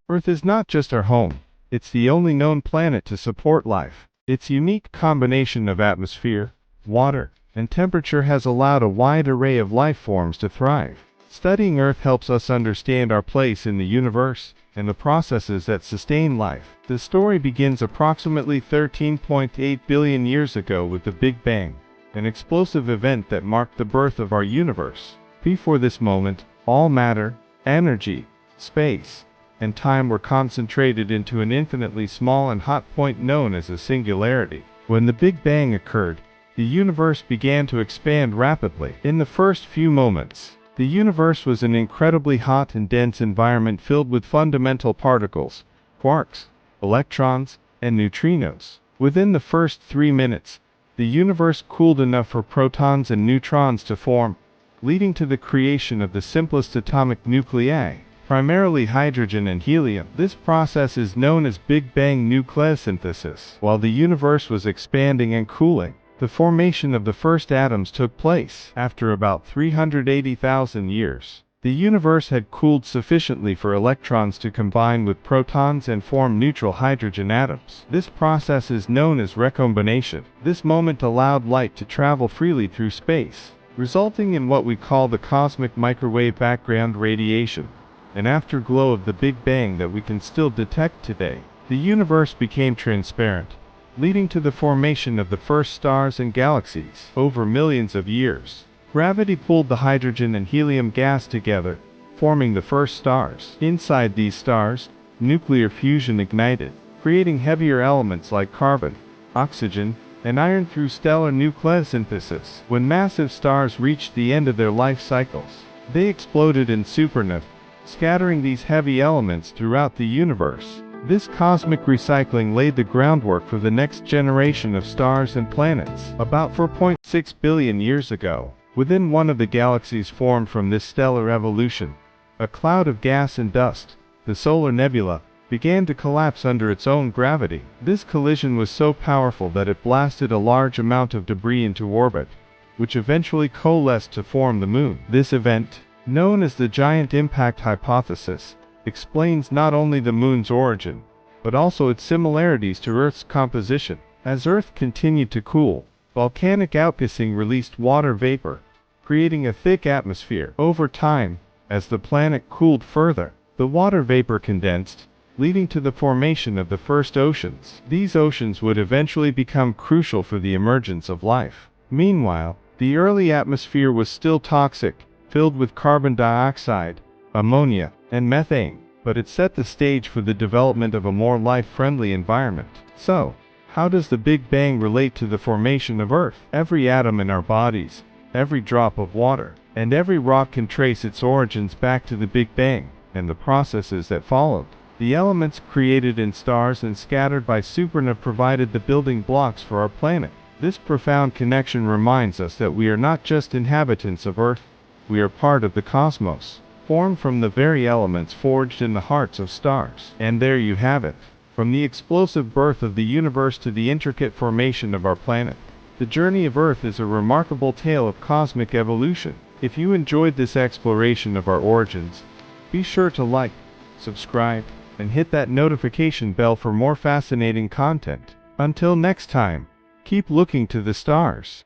Earth is not just our home, it's the only known planet to support life. Its unique combination of atmosphere, water, and temperature has allowed a wide array of life forms to thrive. Studying Earth helps us understand our place in the universe and the processes that sustain life. The story begins approximately 13.8 billion years ago with the Big Bang, an explosive event that marked the birth of our universe. Before this moment, all matter, energy, space, and time were concentrated into an infinitely small and hot point known as a singularity. When the Big Bang occurred, the universe began to expand rapidly. In the first few moments, the universe was an incredibly hot and dense environment filled with fundamental particles, quarks, electrons, and neutrinos. Within the first 3 minutes, the universe cooled enough for protons and neutrons to form, leading to the creation of the simplest atomic nuclei, primarily hydrogen and helium. This process is known as Big Bang nucleosynthesis. While the universe was expanding and cooling, the formation of the first atoms took place. After about 380,000 years, the universe had cooled sufficiently for electrons to combine with protons and form neutral hydrogen atoms. This process is known as recombination. This moment allowed light to travel freely through space, resulting in what we call the cosmic microwave background radiation, an afterglow of the Big Bang that we can still detect today. The universe became transparent, leading to the formation of the first stars and galaxies. Over millions of years, gravity pulled the hydrogen and helium gas together, forming the first stars. Inside these stars, nuclear fusion ignited, creating heavier elements like carbon, oxygen, and iron through stellar nucleosynthesis. When massive stars reached the end of their life cycles, they exploded in supernovae, scattering these heavy elements throughout the universe. This cosmic recycling laid the groundwork for the next generation of stars and planets. About 4.6 billion years ago, within one of the galaxies formed from this stellar evolution, a cloud of gas and dust, the solar nebula, began to collapse under its own gravity. This collision was so powerful that it blasted a large amount of debris into orbit, which eventually coalesced to form the Moon. This event, known as the giant impact hypothesis, explains not only the Moon's origin, but also its similarities to Earth's composition. As Earth continued to cool, volcanic outgassing released water vapor, creating a thick atmosphere. Over time, as the planet cooled further, the water vapor condensed, leading to the formation of the first oceans. These oceans would eventually become crucial for the emergence of life. Meanwhile, the early atmosphere was still toxic, filled with carbon dioxide, ammonia, and methane, but it set the stage for the development of a more life-friendly environment. So, how does the Big Bang relate to the formation of Earth? Every atom in our bodies, every drop of water, and every rock can trace its origins back to the Big Bang and the processes that followed. The elements created in stars and scattered by supernovae provided the building blocks for our planet. This profound connection reminds us that we are not just inhabitants of Earth, we are part of the cosmos, formed from the very elements forged in the hearts of stars. And there you have it, from the explosive birth of the universe to the intricate formation of our planet. The journey of Earth is a remarkable tale of cosmic evolution. If you enjoyed this exploration of our origins, be sure to like, subscribe, and hit that notification bell for more fascinating content. Until next time, keep looking to the stars.